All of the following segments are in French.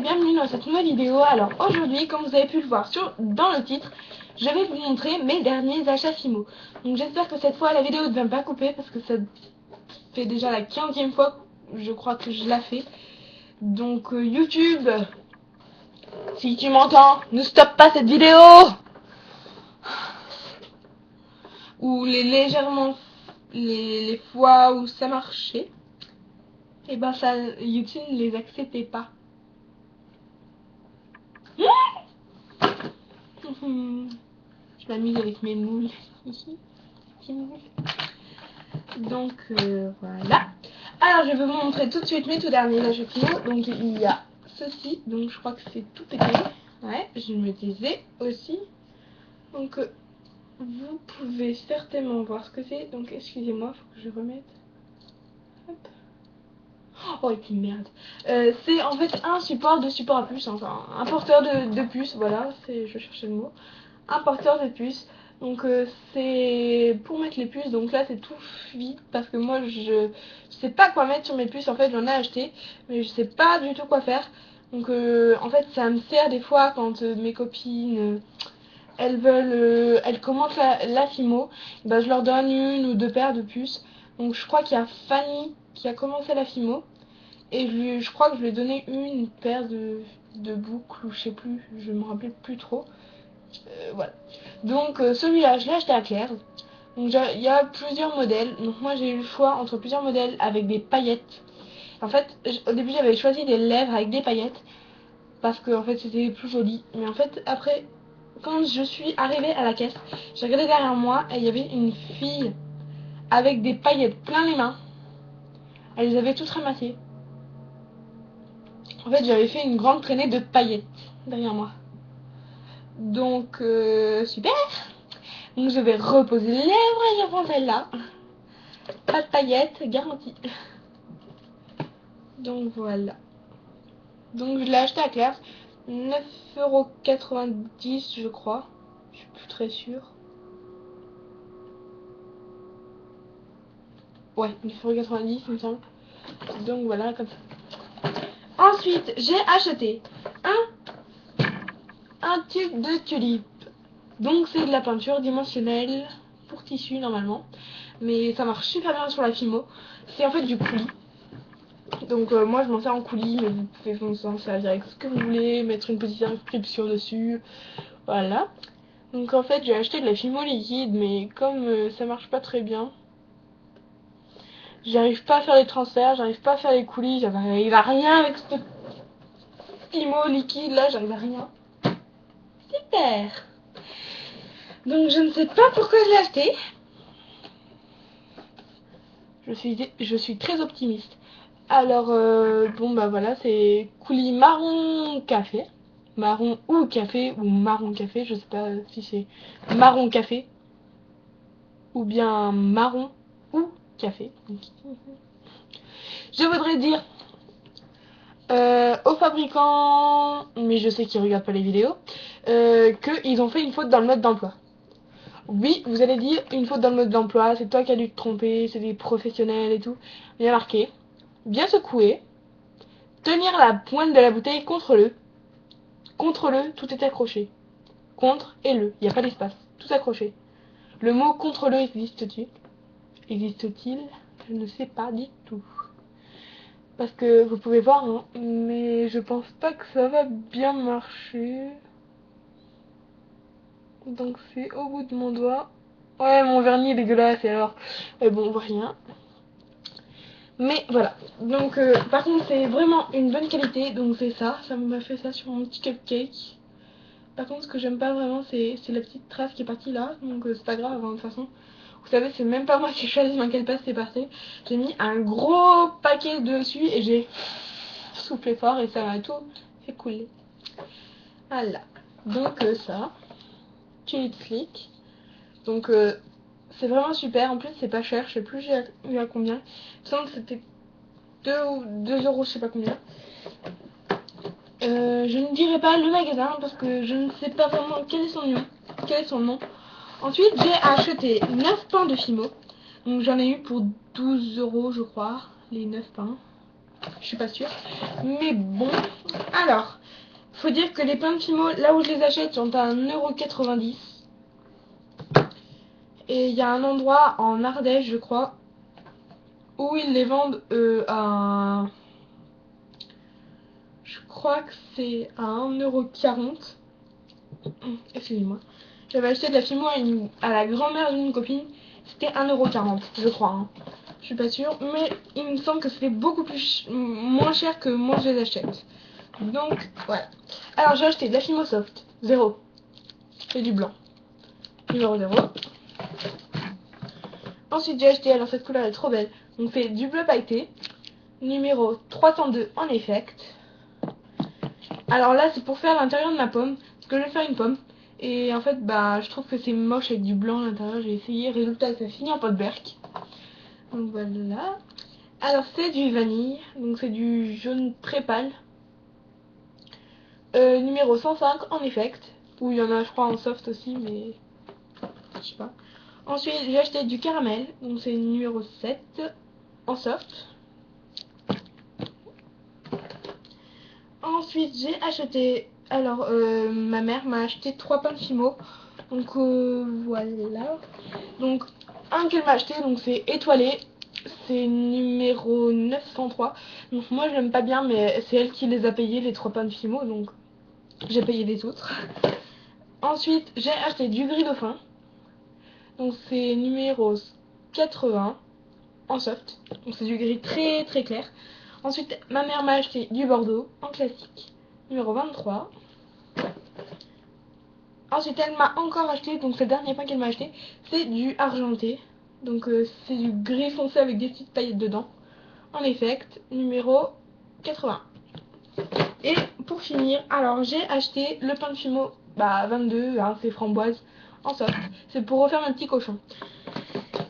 bienvenue dans cette nouvelle vidéo. Alors aujourd'hui, comme vous avez pu le voir dans le titre, je vais vous montrer mes derniers achats Fimo. Donc j'espère que cette fois la vidéo ne va pas couper parce que ça fait déjà la 15e fois, je crois que je la fais. Donc YouTube, si tu m'entends, ne stoppe pas cette vidéo. Ou les fois où ça marchait, et ben ça, YouTube ne les acceptait pas. Je m'amuse avec mes moules. Donc voilà. Alors je vais vous montrer tout de suite mes tout derniers achats Fimo. Donc il y a ceci. Donc je crois que c'est tout pété. Ouais, je me disais aussi. Donc vous pouvez certainement voir ce que c'est. Donc excusez-moi, faut que je remette. Hop. Oh et puis merde. C'est en fait un support à puce. Enfin un porteur de puce. Voilà, je cherchais le mot. Un porteur de puce. Donc c'est pour mettre les puces. Donc là c'est tout vide parce que moi je sais pas quoi mettre sur mes puces. En fait j'en ai acheté mais je sais pas du tout quoi faire. Donc en fait ça me sert des fois quand mes copines elles commencent la Fimo. Bah, je leur donne une ou deux paires de puces. Donc je crois qu'il y a Fanny qui a commencé la Fimo. Et je crois que je lui ai donné une paire de boucles ou je sais plus. Je me rappelle plus trop. Voilà. Donc celui-là je l'ai acheté à Claire's. Donc il y a plusieurs modèles. Donc moi j'ai eu le choix entre plusieurs modèles avec des paillettes. En fait au début j'avais choisi des lèvres avec des paillettes parce que en fait c'était plus joli. Mais en fait après quand je suis arrivée à la caisse, j'ai regardé derrière moi et il y avait une fille avec des paillettes plein les mains. Elle les avait toutes ramassées. En fait j'avais fait une grande traînée de paillettes derrière moi. Donc super. Donc je vais reposer les lèvres et je prends celle-là. Pas de paillettes, garantie. Donc voilà. Donc je l'ai acheté à Claire's. 9,90 € je crois. Je suis plus très sûre. Ouais, 9,90 € il me semble. Donc voilà, comme ça. Ensuite, j'ai acheté un tube de tulipe. Donc c'est de la peinture dimensionnelle pour tissu normalement. Mais ça marche super bien sur la Fimo. C'est en fait du coulis. Donc moi je m'en sers en coulis, mais vous pouvez vous en servir avec ce que vous voulez, mettre une petite inscription dessus. Voilà. Donc en fait j'ai acheté de la Fimo liquide, mais comme ça marche pas très bien, j'arrive pas à faire les transferts, j'arrive pas à faire les coulis, j'arrive à rien avec ce Fimo liquide là, j'arrive à rien. Super. Donc je ne sais pas pourquoi je l'ai acheté. Je suis très optimiste. Alors bon bah voilà, c'est coulis marron café. Marron ou café ou marron café, je sais pas si c'est marron café ou bien marron ou café. Je voudrais dire aux fabricants, mais je sais qu'ils regardent pas les vidéos, qu'ils ont fait une faute dans le mode d'emploi. Oui, vous allez dire une faute dans le mode d'emploi, c'est toi qui as dû te tromper, c'est des professionnels et tout. Il y a marqué bien secouer, tenir la pointe de la bouteille contre le, tout est accroché. Contre et le, il n'y a pas d'espace, tout accroché. Le mot contre le existe-t-il? Existe-t-il? Je ne sais pas du tout. Parce que vous pouvez voir, hein, mais je pense pas que ça va bien marcher. Donc c'est au bout de mon doigt. Ouais, mon vernis est dégueulasse et alors, bon, on voit rien. Mais voilà. Donc par contre c'est vraiment une bonne qualité. Donc c'est ça. Ça m'a fait ça sur mon petit cupcake. Par contre ce que j'aime pas vraiment c'est la petite trace qui est partie là. Donc c'est pas grave hein, de toute façon. Vous savez c'est même pas moi qui ai choisi dans quelle passe c'est parti. J'ai mis un gros paquet dessus et j'ai soufflé fort et ça m'a tout fait couler. Voilà. Donc ça. Tulip Slick. Donc c'est vraiment super. En plus c'est pas cher. Je sais plus j'ai eu à combien. Il me semble que c'était 2 €, je sais pas combien. Je ne dirai pas le magasin parce que je ne sais pas vraiment quel est son nom. Ensuite j'ai acheté 9 pains de Fimo. Donc j'en ai eu pour 12 € je crois. Les 9 pains. Je suis pas sûre. Mais bon. Alors, faut dire que les pains de Fimo, là où je les achète, sont à 1,90 €. Et il y a un endroit en Ardèche, je crois, où ils les vendent à... Je crois que c'est à 1,40 €. Excusez-moi. J'avais acheté de la Fimo à la grand-mère d'une copine. C'était 1,40 €, je crois. Hein. Je suis pas sûre, mais il me semble que c'était beaucoup moins cher que moi je les achète. Donc, voilà. Alors, j'ai acheté de la Fimo Soft, 0. C'est du blanc. Numéro 0. Ensuite, j'ai acheté, alors cette couleur est trop belle. Donc, c'est du bleu pailleté. Numéro 302 en effect. Alors là, c'est pour faire l'intérieur de ma pomme. Parce que je vais faire une pomme. Et en fait, bah, je trouve que c'est moche avec du blanc à l'intérieur. J'ai essayé. Résultat, ça finit en pot de berk. Donc voilà. Alors, c'est du vanille. Donc, c'est du jaune très pâle. Numéro 105 en effect. Ou il y en a, je crois, en soft aussi, mais je sais pas. Ensuite, j'ai acheté du caramel. Donc, c'est numéro 7 en soft. Ensuite, j'ai acheté. Alors, ma mère m'a acheté 3 pains de Fimo. Donc, voilà. Donc, un qu'elle m'a acheté, donc c'est étoilé. C'est numéro 903. Donc, moi, je l'aime pas bien, mais c'est elle qui les a payés, les 3 pains de Fimo. Donc, j'ai payé les autres. Ensuite, j'ai acheté du gris dauphin. Donc, c'est numéro 80 en soft. Donc, c'est du gris très très clair. Ensuite, ma mère m'a acheté du bordeaux en classique. Numéro 23. Ensuite, elle m'a encore acheté, donc c'est le dernier pain qu'elle m'a acheté, c'est du argenté. Donc c'est du gris foncé avec des petites paillettes dedans. En effect, numéro 80. Et pour finir, alors j'ai acheté le pain de Fimo, 22, hein, c'est framboise, en soft. C'est pour refaire mon petit cochon.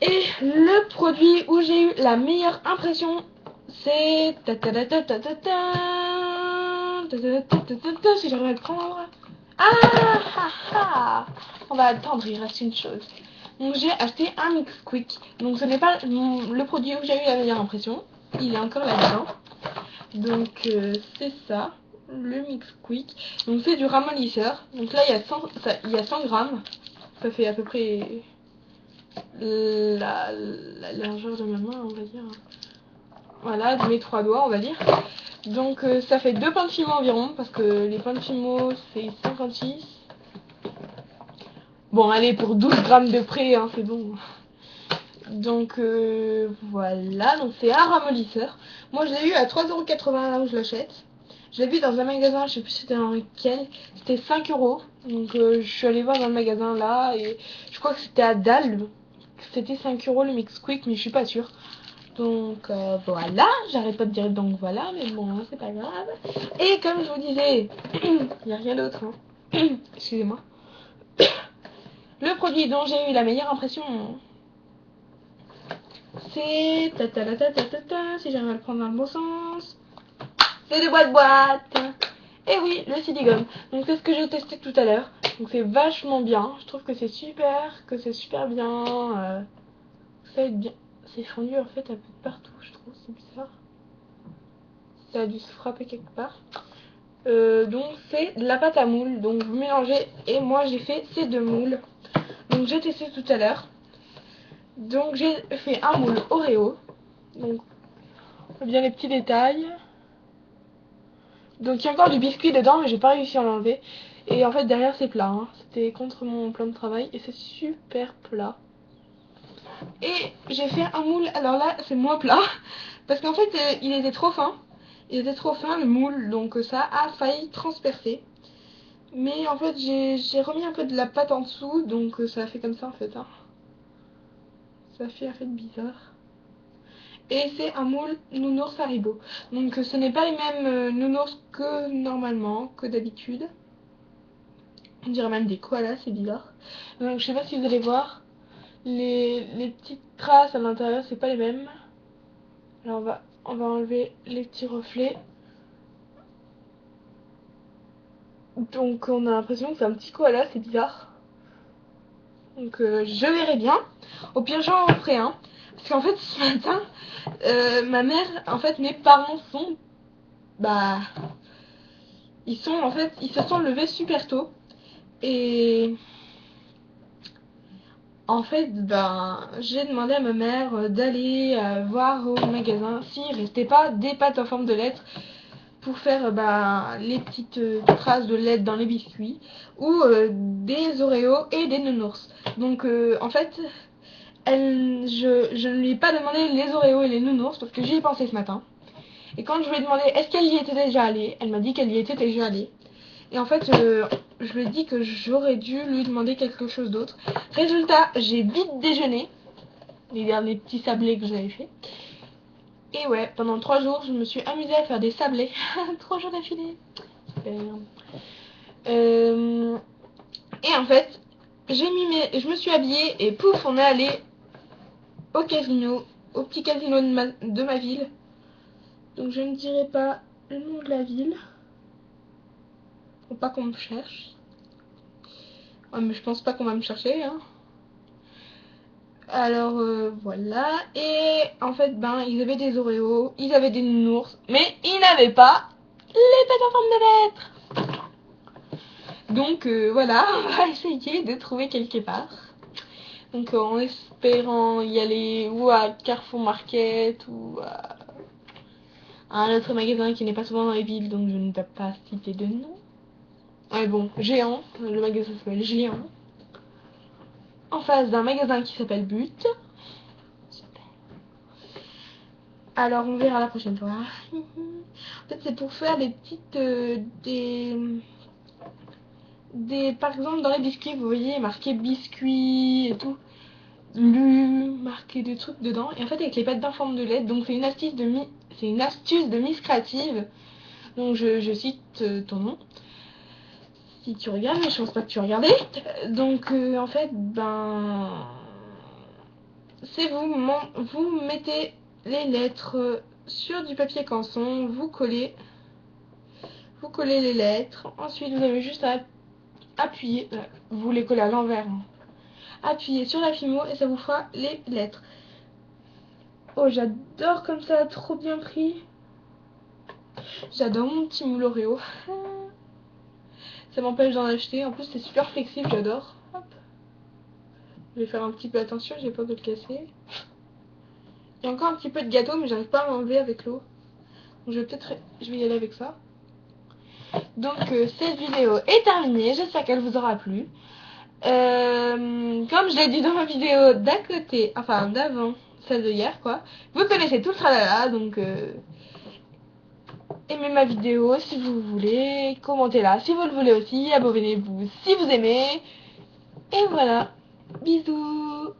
Et le produit où j'ai eu la meilleure impression, c'est... Si j'arrive à le prendre... On va attendre, il reste une chose. Donc j'ai acheté un Mix Quick. Donc ce n'est pas le produit où j'ai eu la meilleure impression. Il est encore là-dedans. Donc c'est ça, le Mix Quick. Donc c'est du ramollisseur. Donc là il y a 100 grammes. Ça fait à peu près la largeur de ma main, on va dire. Voilà, de mes 3 doigts, on va dire. Donc ça fait 2 pains de Fimo environ, parce que les pains de Fimo c'est 56. Bon, allez, pour 12 grammes de près, hein, c'est bon. Donc voilà, donc c'est un ramollisseur. Moi je l'ai eu à 3,80 € là où je l'achète. Je l'ai vu dans un magasin, je sais plus c'était dans lequel, c'était 5 €. Donc je suis allée voir dans le magasin là, et je crois que c'était à Dalle. C'était 5 € le Mix Quick, mais je suis pas sûre. Donc voilà, j'arrête pas de dire donc voilà, mais bon, c'est pas grave. Et comme je vous disais, il n'y a rien d'autre, hein. Excusez-moi. Le produit dont j'ai eu la meilleure impression, c'est... Si j'arrive à le prendre dans le bon sens, c'est des boîtes. Et oui, le Siligum. Donc c'est ce que j'ai testé tout à l'heure. Donc c'est vachement bien. Je trouve que c'est super bien. Ça va être bien. C'est fondu en fait un peu de partout, je trouve. C'est bizarre. Ça a dû se frapper quelque part. Donc c'est de la pâte à moule. Donc vous mélangez. Et moi j'ai fait ces 2 moules. Donc j'ai testé tout à l'heure. Donc j'ai fait un moule Oreo. Donc on voit bien les petits détails. Donc il y a encore du biscuit dedans, mais j'ai pas réussi à l'enlever. Et en fait derrière c'est plat, hein. C'était contre mon plan de travail et c'est super plat. Et j'ai fait un moule, alors là c'est moins plat, parce qu'en fait il était trop fin. Il était trop fin le moule, donc ça a failli transpercer. Mais en fait j'ai remis un peu de la pâte en dessous, donc ça a fait comme ça en fait, hein. Ça fait un fait bizarre. Et c'est un moule nounours Haribo. Donc ce n'est pas les mêmes nounours que normalement, que d'habitude. On dirait même des koalas, c'est bizarre. Donc je sais pas si vous allez voir. Les petites traces à l'intérieur, c'est pas les mêmes. Alors on va enlever les petits reflets. Donc on a l'impression que c'est un petit koala, c'est bizarre. Donc je verrai bien. Au pire j'en referai un. Parce qu'en fait ce matin, ma mère, en fait mes parents sont... ils sont en fait, ils se sont levés super tôt. Et en fait, ben, j'ai demandé à ma mère d'aller voir au magasin s'il restait pas des pâtes en forme de lettres pour faire ben, les petites traces de lettres dans les biscuits ou des Oreos et des nounours. Donc en fait, je ne lui ai pas demandé les Oreos et les nounours parce que j'y ai pensé ce matin. Et quand je lui ai demandé est-ce qu'elle y était déjà allée, elle m'a dit qu'elle y était déjà allée. Et en fait, je lui ai dit que j'aurais dû lui demander quelque chose d'autre. Résultat, j'ai vite déjeuné, les derniers petits sablés que j'avais fait. Et ouais, pendant 3 jours, je me suis amusée à faire des sablés. 3 jours d'affilée. Super. Et en fait, je me suis habillée et pouf, on est allé au casino, au petit casino de ma ville. Donc je ne dirai pas le nom de la ville. Faut pas qu'on me cherche. Ouais, mais je pense pas qu'on va me chercher, hein. Alors voilà. Et en fait, ben, ils avaient des Oreos, ils avaient des nounours, mais ils n'avaient pas les pâtes en forme de lettres. Donc voilà, on va essayer de trouver quelque part. Donc en espérant y aller ou à Carrefour Market ou à un autre magasin qui n'est pas souvent dans les villes, donc je ne peux pas citer de nom. Ouais bon, Géant, le magasin s'appelle Géant. En face d'un magasin qui s'appelle But. Super. Alors on verra la prochaine fois. En fait c'est pour faire des petites par exemple dans les biscuits vous voyez marqué biscuits et tout, marqué des trucs dedans, et en fait avec les pâtes en forme de lettres, donc c'est une astuce de Miss Créative, donc je cite ton nom si tu regardes, mais je pense pas que tu regardais. Donc en fait ben c'est vous mettez les lettres sur du papier canson, vous collez les lettres, ensuite vous avez juste à appuyer, vous les collez à l'envers, hein. Appuyez sur la Fimo et ça vous fera les lettres. Oh j'adore comme ça, trop bien pris. J'adore mon petit moule Oreo. Ça m'empêche d'en acheter, en plus c'est super flexible, j'adore. Hop. Je vais faire un petit peu attention, j'ai peur de le casser. Il y a encore un petit peu de gâteau mais j'arrive pas à l'enlever avec l'eau. Donc je vais y aller avec ça. Donc cette vidéo est terminée, j'espère qu'elle vous aura plu. Comme je l'ai dit dans ma vidéo d'à côté, enfin d'avant, celle de hier quoi, vous connaissez tout le tralala, donc aimez ma vidéo si vous voulez, commentez-la si vous le voulez aussi, abonnez-vous si vous aimez, et voilà, bisous.